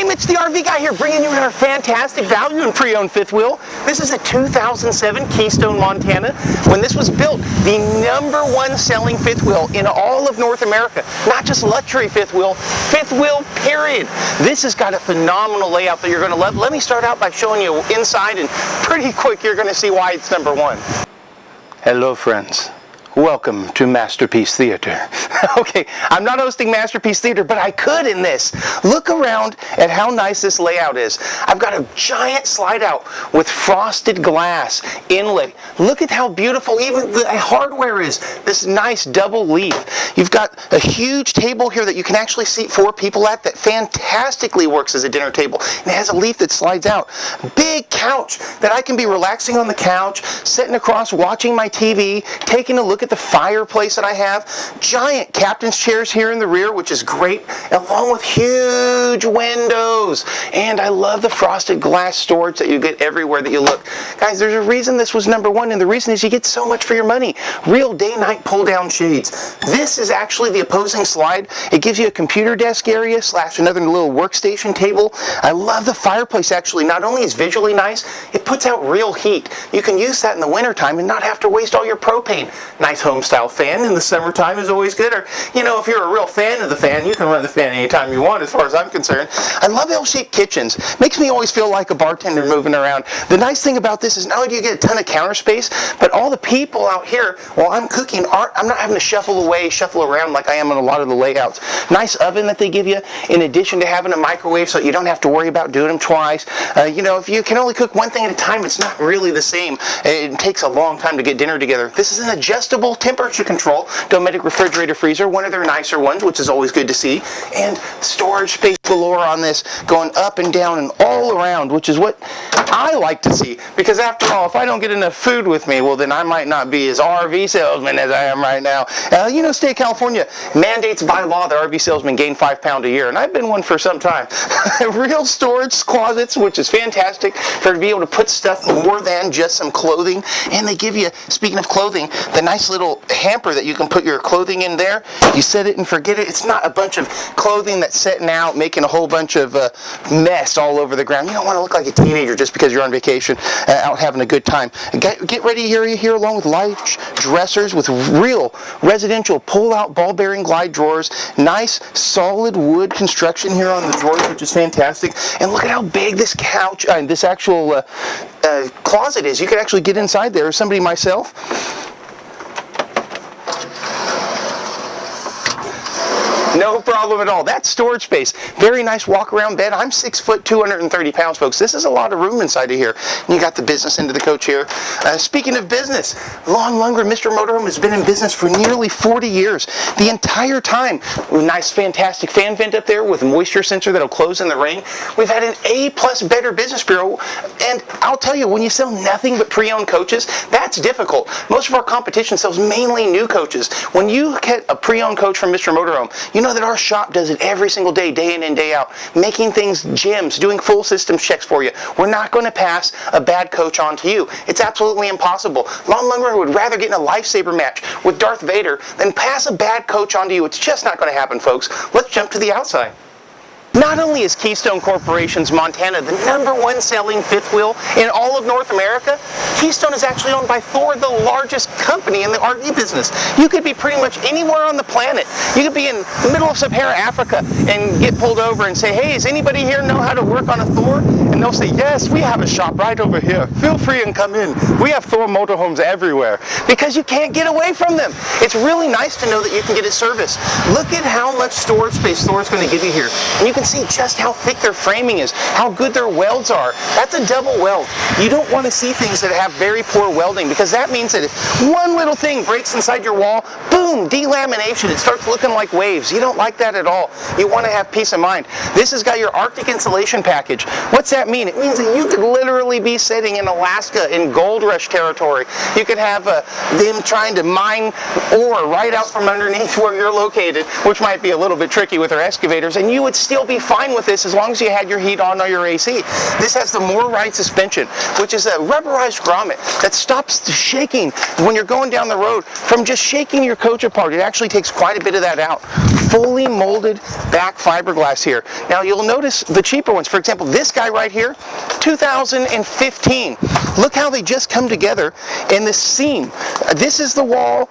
Hey Mitch, the RV guy here, bringing you another fantastic value in pre-owned fifth wheel. This is a 2007 Keystone Montana. When this was built, the #1 selling fifth wheel in all of North America. Not just luxury fifth wheel period. This has got a phenomenal layout that you're going to love. Let me start out by showing you inside, and pretty quick you're going to see why it's #1. Hello friends. Welcome to Masterpiece Theater. Okay, I'm not hosting Masterpiece Theater, but I could in this. Look around at how nice this layout is. I've got a giant slide out with frosted glass inlay. Look at how beautiful even the hardware is. This nice double leaf. You've got a huge table here that you can actually seat 4 people at that fantastically works as a dinner table. And it has a leaf that slides out. Big couch that I can be relaxing on the couch, sitting across watching my TV, taking a look at the fireplace that I have. Giant captain's chairs here in the rear, which is great, along with huge windows. And I love the frosted glass storage that you get everywhere that you look. Guys, there's a reason this was #1, and the reason is you get so much for your money. Real day-night pull-down shades. This is actually the opposing slide. It gives you a computer desk area / another little workstation table. I love the fireplace actually. Not only is visually nice, it puts out real heat. You can use that in the wintertime and not have to waste all your propane. Nice home style fan in the summertime is always good. Or, you know, if you're a real fan of the fan, you can run the fan anytime you want as far as I'm concerned. I love L-shaped kitchens. Makes me always feel like a bartender moving around. The nice thing about this is not only do you get a ton of counter space, but all the people out here while I'm cooking I'm not having to shuffle around like I am on a lot of the layouts. Nice oven that they give you in addition to having a microwave so you don't have to worry about doing them twice. You know, if you can only cook one thing at a time, it's not really the same. It takes a long time to get dinner together. This is an adjustable temperature control Dometic refrigerator freezer, one of their nicer ones, which is always good to see, and storage space galore on this, going up and down and all around, which is what I like to see, because after all, if I don't get enough food with me, well then I might not be as RV salesman as I am right now. You know, state of California mandates by law that RV salesmen gain 5 pounds a year, and I've been one for some time. Real storage closets, which is fantastic for to be able to put stuff more than just some clothing, and they give you, speaking of clothing, the nice little hamper that you can put your clothing in there. You set it and forget it. It's not a bunch of clothing that's sitting out making a whole bunch of mess all over the ground. You don't want to look like a teenager just because you're on vacation out having a good time. Get ready here along with large dressers with real residential pull-out ball bearing glide drawers. Nice solid wood construction here on the drawers, which is fantastic. And look at how big this couch, this actual closet is. You could actually get inside there. Somebody myself. No problem at all. That's storage space. Very nice walk-around bed. I'm 6 foot, 230 pounds, folks. This is a lot of room inside of here. And you got the business end of the coach here. Speaking of business, longer Mr. Motorhome has been in business for nearly 40 years. The entire time. Nice, fantastic fan vent up there with a moisture sensor that'll close in the rain. We've had an A+ Better Business Bureau. And I'll tell you, when you sell nothing but pre-owned coaches, that's difficult. Most of our competition sells mainly new coaches. When you get a pre-owned coach from Mr. Motorhome, you know that our shop does it every single day, day in and day out, making things gems, doing full system checks for you. We're not going to pass a bad coach on to you. It's absolutely impossible. Lawnmower would rather get in a lifesaver match with Darth Vader than pass a bad coach on to you. It's just not going to happen, folks. Let's jump to the outside. Not only is Keystone Corporation's Montana the #1 selling fifth wheel in all of North America, Keystone is actually owned by Thor, the largest company in the RV business. You could be pretty much anywhere on the planet. You could be in the middle of Sahara, Africa, and get pulled over and say, hey, does anybody here know how to work on a Thor? And they'll say, yes, we have a shop right over here. Feel free and come in. We have Thor motorhomes everywhere. Because you can't get away from them. It's really nice to know that you can get a service. Look at how much storage space Thor's going to give you here. And you can see just how thick their framing is, how good their welds are. That's a double weld. You don't want to see things that have very poor welding, because that means that if one little thing breaks inside your wall, boom, delamination. It starts looking like waves. You don't like that at all. You want to have peace of mind. This has got your Arctic insulation package. What's that mean? It means that you could literally be sitting in Alaska in gold rush territory. You could have them trying to mine ore right out from underneath where you're located, which might be a little bit tricky with their excavators, and you would still be fine with this as long as you had your heat on or your AC. This has the More Ride suspension, which is a rubberized grommet that stops the shaking when you're going down the road from just shaking your coach apart. It actually takes quite a bit of that out. Fully molded back fiberglass here. Now you'll notice the cheaper ones. For example, this guy right here, 2015. Look how they just come together in this seam. This is the wall,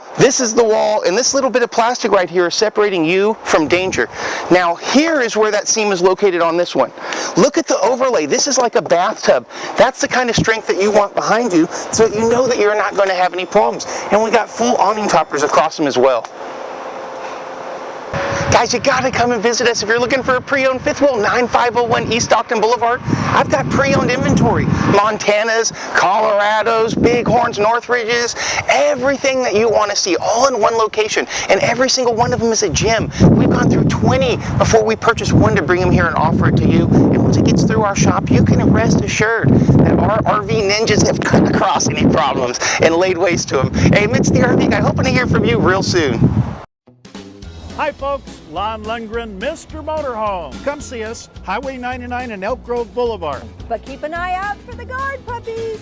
and this little bit of plastic right here is separating you from danger. Now here is where that seam is located on this one. Look at the overlay. This is like a bathtub. That's the kind of strength that you want behind you so that you know that you're not going to have any problems. And we got full awning toppers across them as well. Guys, you gotta come and visit us if you're looking for a pre-owned fifth wheel. 9501 East Stockton Boulevard. I've got pre-owned inventory. Montanas, Colorados, Bighorns, Northridges, everything that you want to see, all in one location. And every single one of them is a gem. We've gone through 20 before we purchase one to bring them here and offer it to you. And once it gets through our shop, you can rest assured that our RV ninjas have cut across any problems and laid waste to them. Hey, it's the RV guy, hoping to hear from you real soon. Hi folks, Lon Lundgren, Mr. Motorhome. Come see us, Highway 99 and Elk Grove Boulevard. But keep an eye out for the guard puppies.